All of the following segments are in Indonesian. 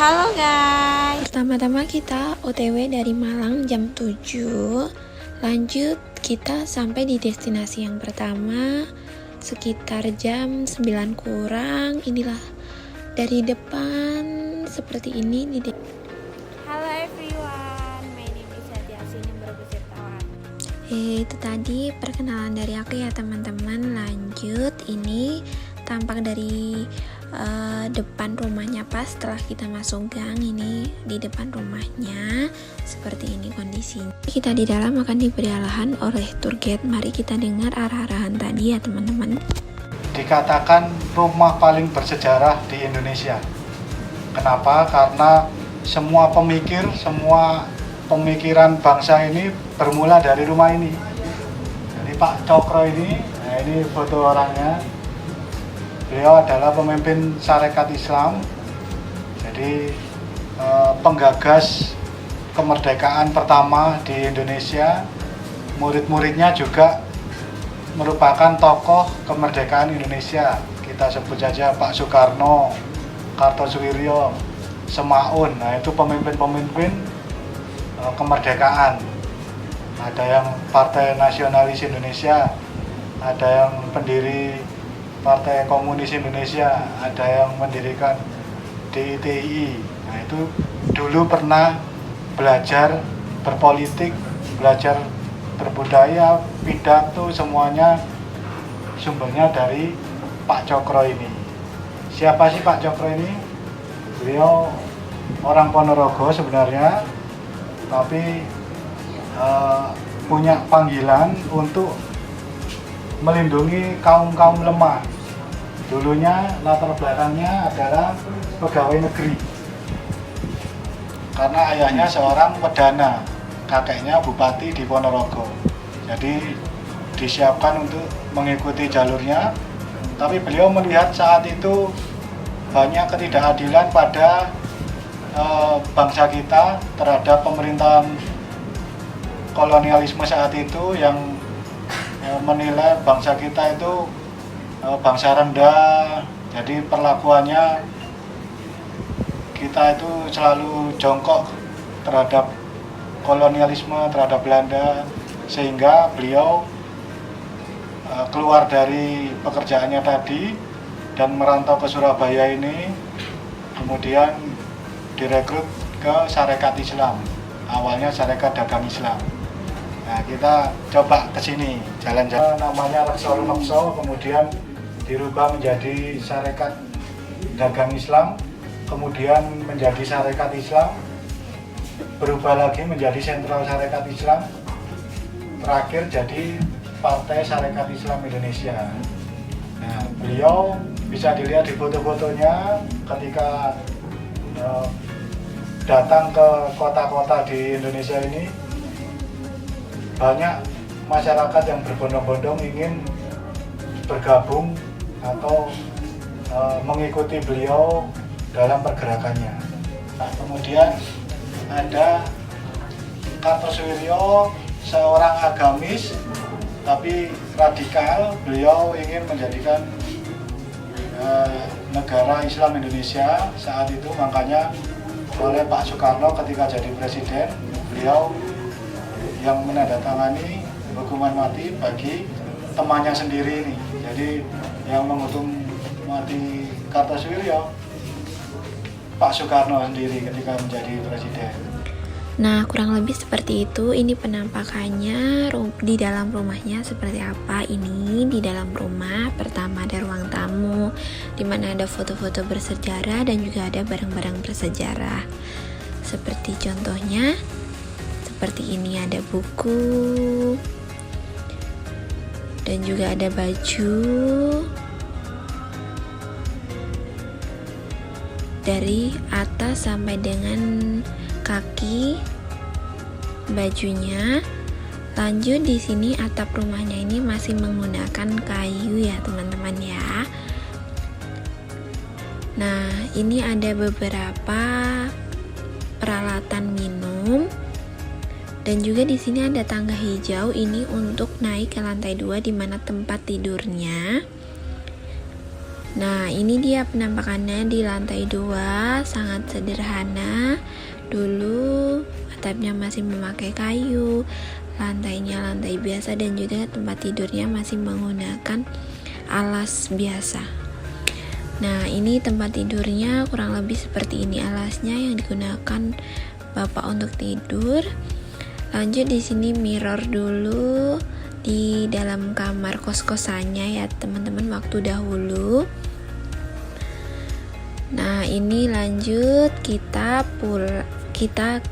Halo guys. Pertama-tama kita OTW dari Malang jam 7. Lanjut kita sampai di destinasi yang pertama sekitar jam 9 kurang. Inilah dari depan seperti ini Halo everyone, my name is Hadi Asin yang berbesertawan. Itu tadi perkenalan dari aku ya teman-teman. Lanjut, ini tampak dari depan rumahnya pas setelah kita masuk gang. Ini di depan rumahnya seperti ini kondisinya. Kita di dalam akan diberi arahan oleh tour guide. Mari kita dengar arah-arahan tadi ya teman-teman. Dikatakan rumah paling bersejarah di Indonesia. Kenapa? Karena semua pemikiran bangsa ini bermula dari rumah ini. Jadi Pak Cokro ini, nah ini foto orangnya. Beliau adalah pemimpin Sarekat Islam, jadi penggagas kemerdekaan pertama di Indonesia. Murid-muridnya juga merupakan tokoh kemerdekaan Indonesia. Kita sebut saja Pak Soekarno, Kartosuwiryo, Semaun. Nah itu pemimpin-pemimpin kemerdekaan. Ada yang Partai Nasionalis Indonesia, ada yang pendiri Partai Komunis Indonesia, ada yang mendirikan DITI. Nah itu dulu pernah belajar berpolitik, belajar berbudaya, pidato, semuanya sumbernya dari Pak Cokro ini. Siapa sih Pak Cokro ini? Beliau orang Ponorogo sebenarnya, tapi punya panggilan untuk melindungi kaum-kaum lemah. Dulunya latar belakangnya adalah pegawai negeri. Karena ayahnya seorang pedana, kakeknya bupati di Ponorogo. Jadi disiapkan untuk mengikuti jalurnya. Tapi beliau melihat saat itu banyak ketidakadilan pada bangsa kita terhadap pemerintahan kolonialisme saat itu yang menilai bangsa kita itu bangsa rendah. Jadi perlakuannya kita itu selalu jongkok terhadap kolonialisme, terhadap Belanda, sehingga beliau keluar dari pekerjaannya tadi dan merantau ke Surabaya ini, kemudian direkrut ke Sarekat Islam. Awalnya Sarekat Dagang Islam. Nah, kita coba ke sini, jalan-jalan. Namanya Laksor Nokso, kemudian dirubah menjadi Sarekat Dagang Islam, kemudian menjadi Sarekat Islam, berubah lagi menjadi Sentral Sarekat Islam, terakhir jadi Partai Sarekat Islam Indonesia. Nah, beliau bisa dilihat di foto-fotonya ketika datang ke kota-kota di Indonesia ini. Banyak masyarakat yang berbondong-bondong ingin bergabung atau mengikuti beliau dalam pergerakannya. Nah, kemudian ada Kartosuwiryo, seorang agamis tapi radikal. Beliau ingin menjadikan negara Islam Indonesia saat itu, makanya oleh Pak Soekarno ketika jadi presiden, beliau yang menandatangani hukuman mati bagi temannya sendiri ini. Jadi yang menghukum mati Kartosuwiryo Pak Soekarno sendiri ketika menjadi presiden. Nah, kurang lebih seperti itu. Ini penampakannya di dalam rumahnya seperti apa. Ini di dalam rumah. Pertama ada ruang tamu, di mana ada foto-foto bersejarah dan juga ada barang-barang bersejarah. Seperti contohnya, seperti ini ada buku dan juga ada baju dari atas sampai dengan kaki bajunya. Lanjut, di sini atap rumahnya ini masih menggunakan kayu ya teman-teman ya. Nah, ini ada beberapa peralatan minum. Dan juga di sini ada tangga hijau, ini untuk naik ke lantai 2 di mana tempat tidurnya. Nah, ini dia penampakannya di lantai 2, sangat sederhana. Dulu atapnya masih memakai kayu, lantainya lantai biasa, dan juga tempat tidurnya masih menggunakan alas biasa. Nah, ini tempat tidurnya kurang lebih seperti ini alasnya yang digunakan Bapak untuk tidur. Lanjut, di sini mirror dulu di dalam kamar kos-kosannya ya teman-teman waktu dahulu. Nah, ini lanjut kita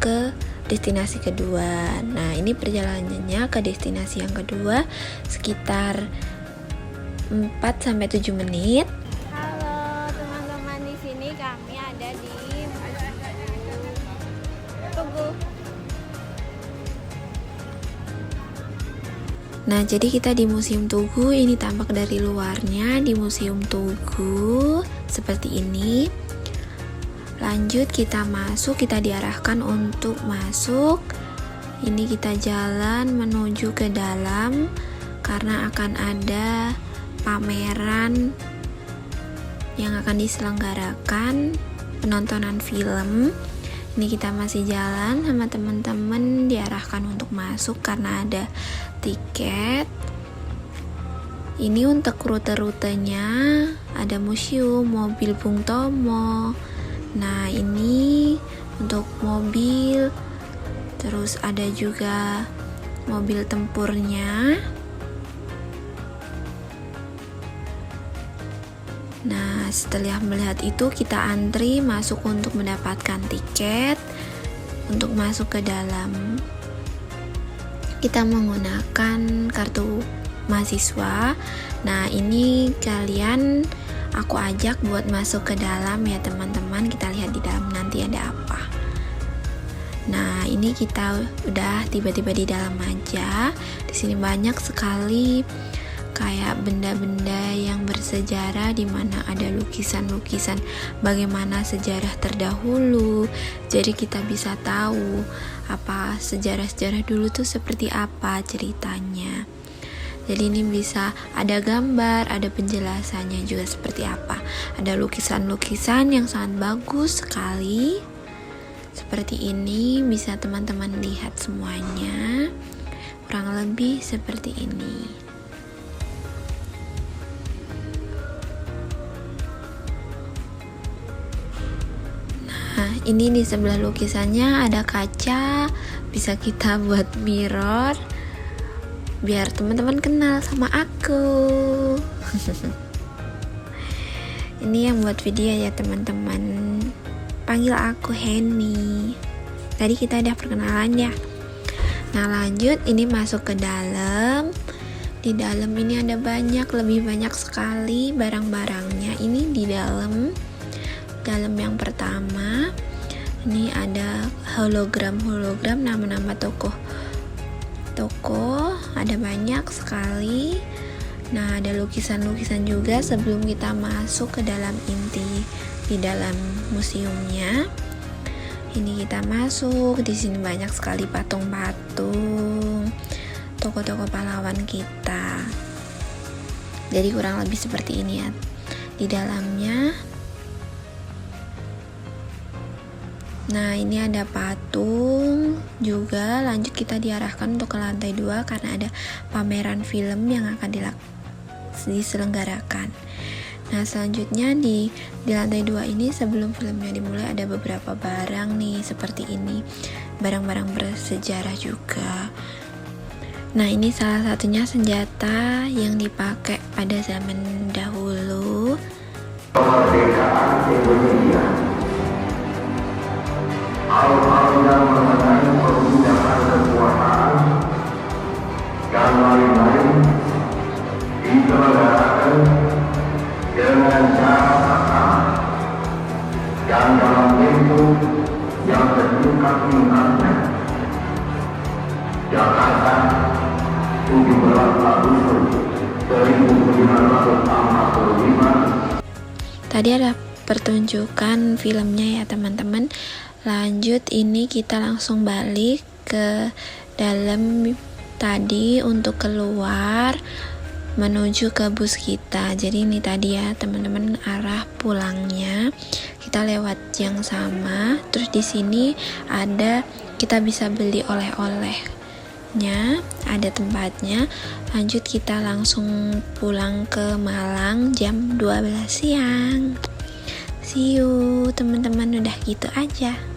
ke destinasi kedua. Nah, ini perjalanannya ke destinasi yang kedua sekitar 4-7 menit. Halo teman-teman, di sini kami ada di Tugu. Nah, jadi kita di Museum Tugu, ini tampak dari luarnya di Museum Tugu seperti ini. Lanjut kita masuk, kita diarahkan untuk masuk. Ini kita jalan menuju ke dalam karena akan ada pameran yang akan diselenggarakan penontonan film. Ini kita masih jalan sama teman-teman, diarahkan untuk masuk karena ada tiket. Ini untuk rute-rutenya, ada museum, mobil Bung Tomo. Nah, ini untuk mobil, terus ada juga mobil tempurnya. Nah, setelah melihat itu kita antri masuk untuk mendapatkan tiket untuk masuk ke dalam. Kita menggunakan kartu mahasiswa. Nah, ini kalian aku ajak buat masuk ke dalam ya teman-teman. Kita lihat di dalam nanti ada apa. Nah, ini kita udah tiba-tiba di dalam aja. Di sini banyak sekali kayak benda-benda yang bersejarah, di mana ada lukisan-lukisan bagaimana sejarah terdahulu. Jadi kita bisa tahu apa sejarah-sejarah dulu tuh seperti apa ceritanya. Jadi ini bisa ada gambar, ada penjelasannya juga seperti apa. Ada lukisan-lukisan yang sangat bagus sekali. Seperti ini bisa teman-teman lihat semuanya. Kurang lebih seperti ini. Nah, ini di sebelah lukisannya ada kaca, bisa kita buat mirror biar teman-teman kenal sama aku. Ini yang buat video ya teman-teman, panggil aku Henny. Tadi kita udah perkenalan ya. Nah, lanjut ini masuk ke dalam. Di dalam ini ada lebih banyak sekali barang-barangnya. Ini di dalam yang pertama ini ada hologram nama-nama tokoh ada banyak sekali. Nah, ada lukisan-lukisan juga sebelum kita masuk ke dalam inti di dalam museumnya. Ini kita masuk, di sini banyak sekali patung-patung tokoh-tokoh pahlawan kita. Jadi kurang lebih seperti ini ya di dalamnya. Nah, ini ada patung juga. Lanjut kita diarahkan untuk ke lantai 2 karena ada pameran film yang akan diselenggarakan. Nah, selanjutnya di lantai 2 ini sebelum filmnya dimulai ada beberapa barang nih seperti ini. Barang-barang bersejarah juga. Nah, ini salah satunya senjata yang dipakai pada zaman dahulu. Kemerdekaan Indonesia. Hal-hal yang mengenai perpindahan kekuasaan dan lain-lain diselenggarakan dengan cara sah dan dalam tempo yang sesingkat-singkatnya. Jakarta, 17 Agustus 1945. Tadi ada pertunjukan filmnya ya teman-teman. Lanjut ini kita langsung balik ke dalam tadi untuk keluar. menuju ke bus kita. Jadi ini tadi ya teman-teman arah pulangnya. Kita lewat yang sama. Terus di sini ada kita bisa beli oleh-olehnya, ada tempatnya. Lanjut kita langsung pulang ke Malang jam 12 siang. See you teman-teman, udah gitu aja.